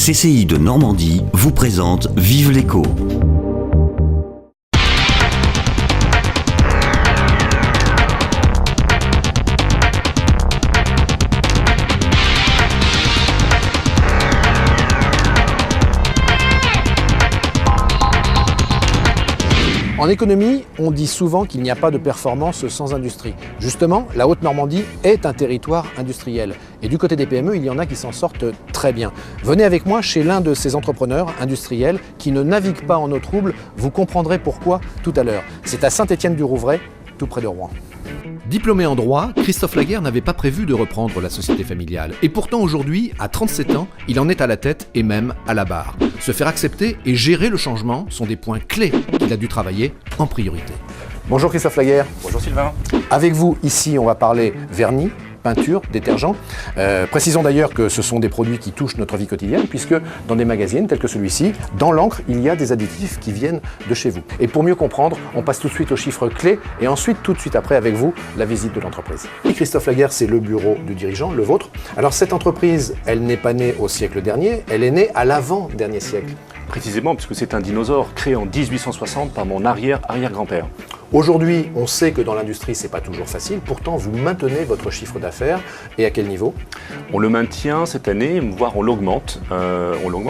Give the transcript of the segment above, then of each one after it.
CCI de Normandie vous présente Vive l'écho. En économie, on dit souvent qu'il n'y a pas de performance sans industrie. Justement, la Haute-Normandie est un territoire industriel. Et du côté des PME, il y en a qui s'en sortent très bien. Venez avec moi chez l'un de ces entrepreneurs industriels qui ne naviguent pas en eau trouble. Vous comprendrez pourquoi tout à l'heure. C'est à Saint-Étienne-du-Rouvray, tout près de Rouen. Diplômé en droit, Christophe Laguerre n'avait pas prévu de reprendre la société familiale. Et pourtant aujourd'hui, à 37 ans, il en est à la tête et même à la barre. Se faire accepter et gérer le changement sont des points clés qu'il a dû travailler en priorité. Bonjour Christophe Laguerre. Bonjour Sylvain. Avec vous, ici, on va parler vernis, peinture, détergent. Précisons d'ailleurs que ce sont des produits qui touchent notre vie quotidienne, puisque dans des magazines tels que celui-ci, dans l'encre, il y a des additifs qui viennent de chez vous. Et pour mieux comprendre, on passe tout de suite aux chiffres clés, et ensuite, tout de suite après, avec vous, la visite de l'entreprise. Et Christophe Laguerre, c'est le bureau du dirigeant, le vôtre. Alors cette entreprise, elle n'est pas née au siècle dernier, elle est née à l'avant-dernier siècle. Précisément, puisque c'est un dinosaure créé en 1860 par mon arrière-arrière-grand-père. Aujourd'hui, on sait que dans l'industrie, c'est pas toujours facile. Pourtant, vous maintenez votre chiffre d'affaires. Et à quel niveau? On le maintient cette année, voire on l'augmente.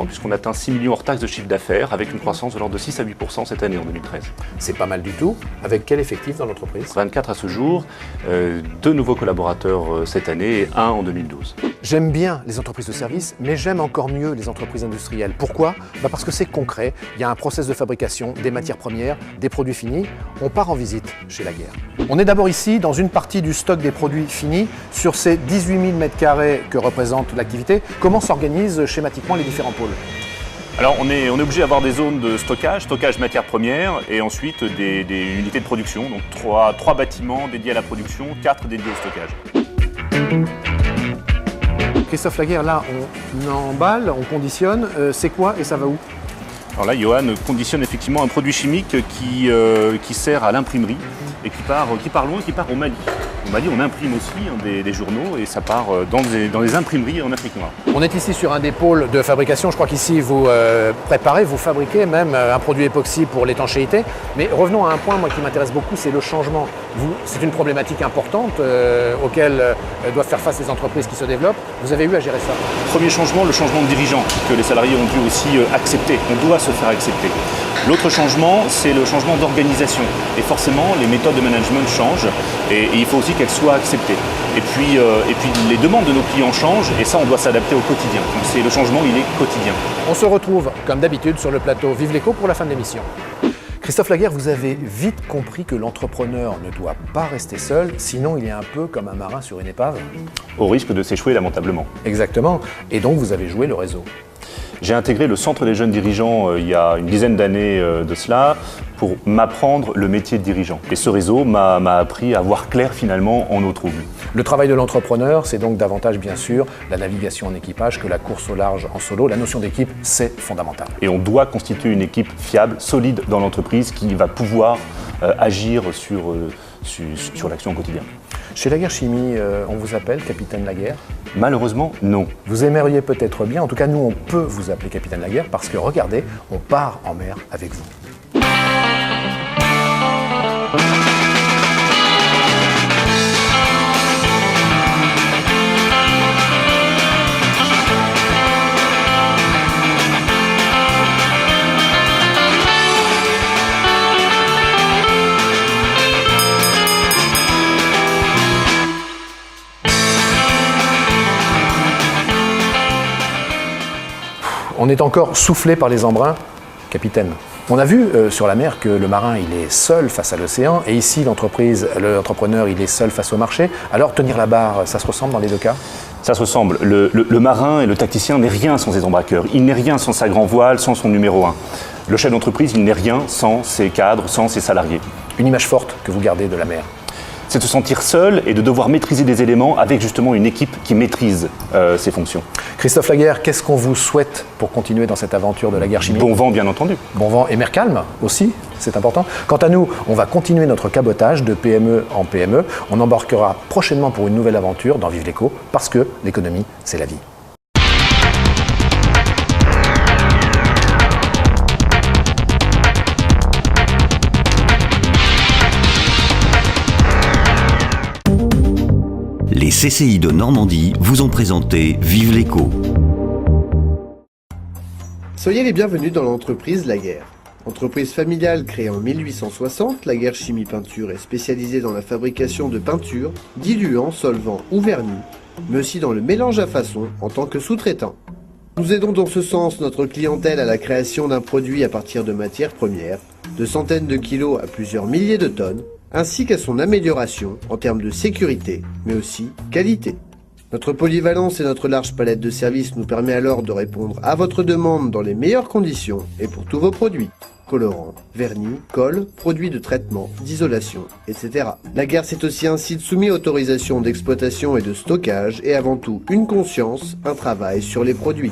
Puisqu'on atteint 6 millions hors taxes de chiffre d'affaires, avec une croissance de l'ordre de 6 à 8% cette année en 2013. C'est pas mal du tout. Avec quel effectif dans l'entreprise? 24 à ce jour, 2 nouveaux collaborateurs cette année et 1 en 2012. J'aime bien les entreprises de services, mais j'aime encore mieux les entreprises industrielles. Pourquoi? Parce que c'est concret. Il y a un process de fabrication, des matières premières, des produits finis. On part en visite chez Laguerre. On est d'abord ici dans une partie du stock des produits finis sur ces 18 000 m² que représente l'activité. Comment s'organisent schématiquement les différents pôles? Alors on est obligé d'avoir des zones de stockage matières premières et ensuite des unités de production. Donc 3 bâtiments dédiés à la production, 4 dédiés au stockage. Christophe Laguerre, là on emballe, on conditionne. C'est quoi et ça va où? Alors là, Johan conditionne effectivement un produit chimique qui sert à l'imprimerie et qui part loin, qui part au Mali. Au Mali, on imprime aussi des journaux et ça part dans les imprimeries en Afrique noire. On est ici sur un des pôles de fabrication. Je crois qu'ici, vous préparez, vous fabriquez même un produit époxy pour l'étanchéité. Mais revenons à un point moi, qui m'intéresse beaucoup, c'est le changement. C'est une problématique importante auquel doivent faire face les entreprises qui se développent. Vous avez eu à gérer ça? Premier changement, le changement de dirigeant que les salariés ont dû aussi accepter. On doit se faire accepter. L'autre changement, c'est le changement d'organisation. Et forcément, les méthodes de management changent et il faut aussi qu'elles soient acceptées. Et puis les demandes de nos clients changent et ça, on doit s'adapter au quotidien. Donc le changement, il est quotidien. On se retrouve, comme d'habitude, sur le plateau Vive l'écho pour la fin de l'émission. Christophe Laguerre, vous avez vite compris que l'entrepreneur ne doit pas rester seul, sinon il est un peu comme un marin sur une épave. Au risque de s'échouer lamentablement. Exactement. Et donc vous avez joué le réseau. J'ai intégré le Centre des jeunes dirigeants il y a une dizaine d'années de cela pour m'apprendre le métier de dirigeant. Et ce réseau m'a appris à voir clair finalement en eau trouble. Le travail de l'entrepreneur, c'est donc davantage bien sûr la navigation en équipage que la course au large en solo. La notion d'équipe, c'est fondamental. Et on doit constituer une équipe fiable, solide dans l'entreprise qui va pouvoir agir sur l'action au quotidien. Chez Laguerre Chimie, on vous appelle Capitaine Laguerre? Malheureusement, non. Vous aimeriez peut-être bien, en tout cas nous on peut vous appeler Capitaine Laguerre parce que regardez, on part en mer avec vous. On est encore soufflé par les embruns, capitaine. On a vu sur la mer que le marin, il est seul face à l'océan, et ici, l'entrepreneur, il est seul face au marché. Alors, tenir la barre, ça se ressemble dans les deux cas? Ça se ressemble. Le marin et le tacticien n'est rien sans ses embarqueurs. Il n'est rien sans sa grand voile, sans son numéro 1. Le chef d'entreprise, il n'est rien sans ses cadres, sans ses salariés. Une image forte que vous gardez de la mer? C'est de se sentir seul et de devoir maîtriser des éléments avec justement une équipe qui maîtrise ses fonctions. Christophe Laguerre, qu'est-ce qu'on vous souhaite pour continuer dans cette aventure de Laguerre Chimie? Bon vent, bien entendu. Bon vent et mer calme aussi, c'est important. Quant à nous, on va continuer notre cabotage de PME en PME. On embarquera prochainement pour une nouvelle aventure dans Vive l'écho, parce que l'économie, c'est la vie. CCI de Normandie vous ont présenté Vive l'écho. Soyez les bienvenus dans l'entreprise Laguerre. Entreprise familiale créée en 1860, Laguerre Chimie Peinture est spécialisée dans la fabrication de peintures, diluants, solvants ou vernis, mais aussi dans le mélange à façon en tant que sous-traitant. Nous aidons dans ce sens notre clientèle à la création d'un produit à partir de matières premières, de centaines de kilos à plusieurs milliers de tonnes, ainsi qu'à son amélioration en termes de sécurité, mais aussi qualité. Notre polyvalence et notre large palette de services nous permet alors de répondre à votre demande dans les meilleures conditions et pour tous vos produits. Colorants, vernis, colle, produits de traitement, d'isolation, etc. Laguerre, c'est aussi un site soumis à autorisation d'exploitation et de stockage et avant tout une conscience, un travail sur les produits.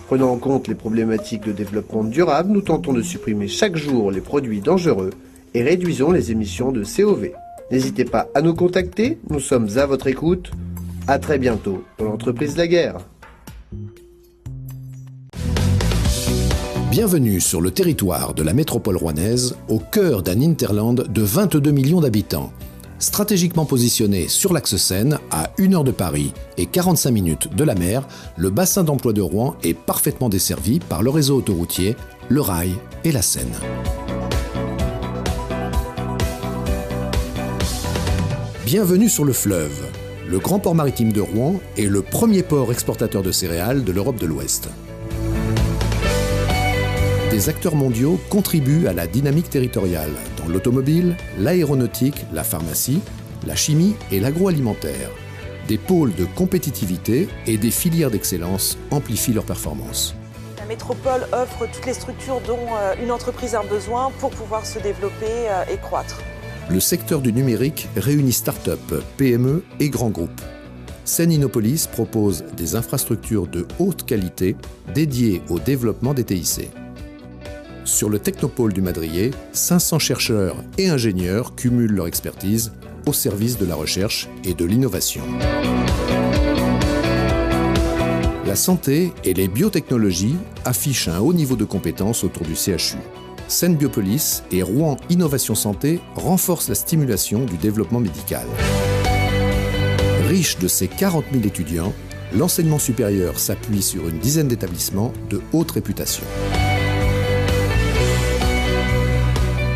Prenant en compte les problématiques de développement durable, nous tentons de supprimer chaque jour les produits dangereux et réduisons les émissions de COV. N'hésitez pas à nous contacter, nous sommes à votre écoute. À très bientôt dans l'entreprise Laguerre. Bienvenue sur le territoire de la métropole rouennaise, au cœur d'un hinterland de 22 millions d'habitants. Stratégiquement positionné sur l'axe Seine, à 1 heure de Paris et 45 minutes de la mer, le bassin d'emploi de Rouen est parfaitement desservi par le réseau autoroutier, le rail et la Seine. Bienvenue sur le fleuve. Le grand port maritime de Rouen est le premier port exportateur de céréales de l'Europe de l'Ouest. Des acteurs mondiaux contribuent à la dynamique territoriale dans l'automobile, l'aéronautique, la pharmacie, la chimie et l'agroalimentaire. Des pôles de compétitivité et des filières d'excellence amplifient leurs performances. La métropole offre toutes les structures dont une entreprise a besoin pour pouvoir se développer et croître. Le secteur du numérique réunit start-up, PME et grands groupes. Seine Innopolis propose des infrastructures de haute qualité dédiées au développement des TIC. Sur le Technopôle du Madrier, 500 chercheurs et ingénieurs cumulent leur expertise au service de la recherche et de l'innovation. La santé et les biotechnologies affichent un haut niveau de compétences autour du CHU. Seine Biopolis et Rouen Innovation Santé renforcent la stimulation du développement médical. Riche de ses 40 000 étudiants, l'enseignement supérieur s'appuie sur une dizaine d'établissements de haute réputation.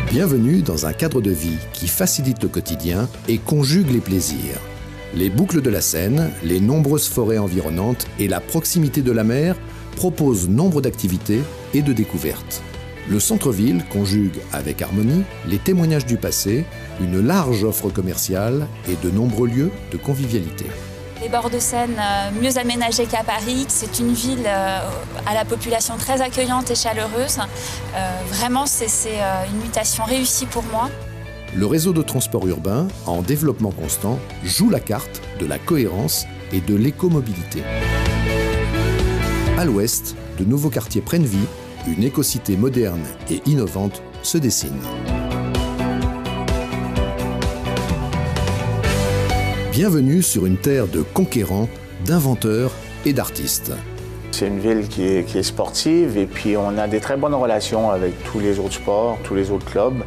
Bienvenue dans un cadre de vie qui facilite le quotidien et conjugue les plaisirs. Les boucles de la Seine, les nombreuses forêts environnantes et la proximité de la mer proposent nombre d'activités et de découvertes. Le centre-ville conjugue avec harmonie les témoignages du passé, une large offre commerciale et de nombreux lieux de convivialité. Les bords de Seine, mieux aménagés qu'à Paris, c'est une ville à la population très accueillante et chaleureuse. Vraiment, c'est une mutation réussie pour moi. Le réseau de transport urbain, en développement constant, joue la carte de la cohérence et de l'écomobilité. À l'ouest, de nouveaux quartiers prennent vie, une écocité moderne et innovante se dessine. Bienvenue sur une terre de conquérants, d'inventeurs et d'artistes. C'est une ville qui est sportive et puis on a des très bonnes relations avec tous les autres sports, tous les autres clubs.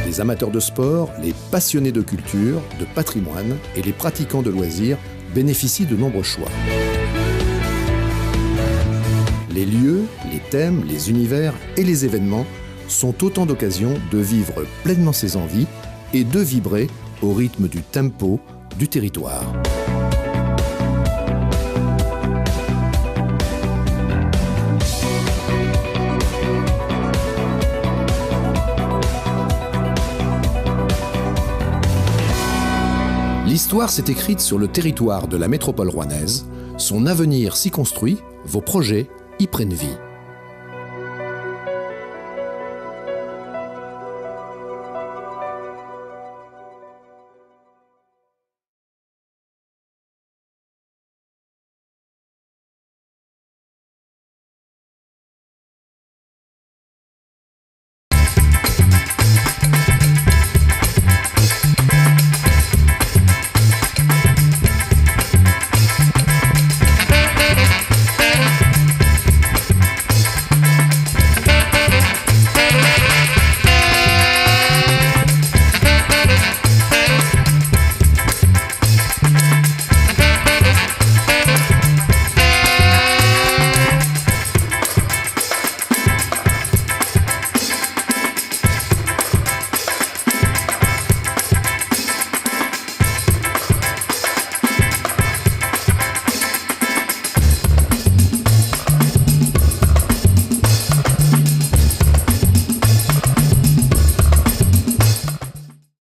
Les amateurs de sport, les passionnés de culture, de patrimoine et les pratiquants de loisirs bénéficient de nombreux choix. Les lieux, les thèmes, les univers et les événements sont autant d'occasions de vivre pleinement ses envies et de vibrer au rythme du tempo du territoire. L'histoire s'est écrite sur le territoire de la métropole rouennaise, son avenir s'y construit, vos projets y prennent vie.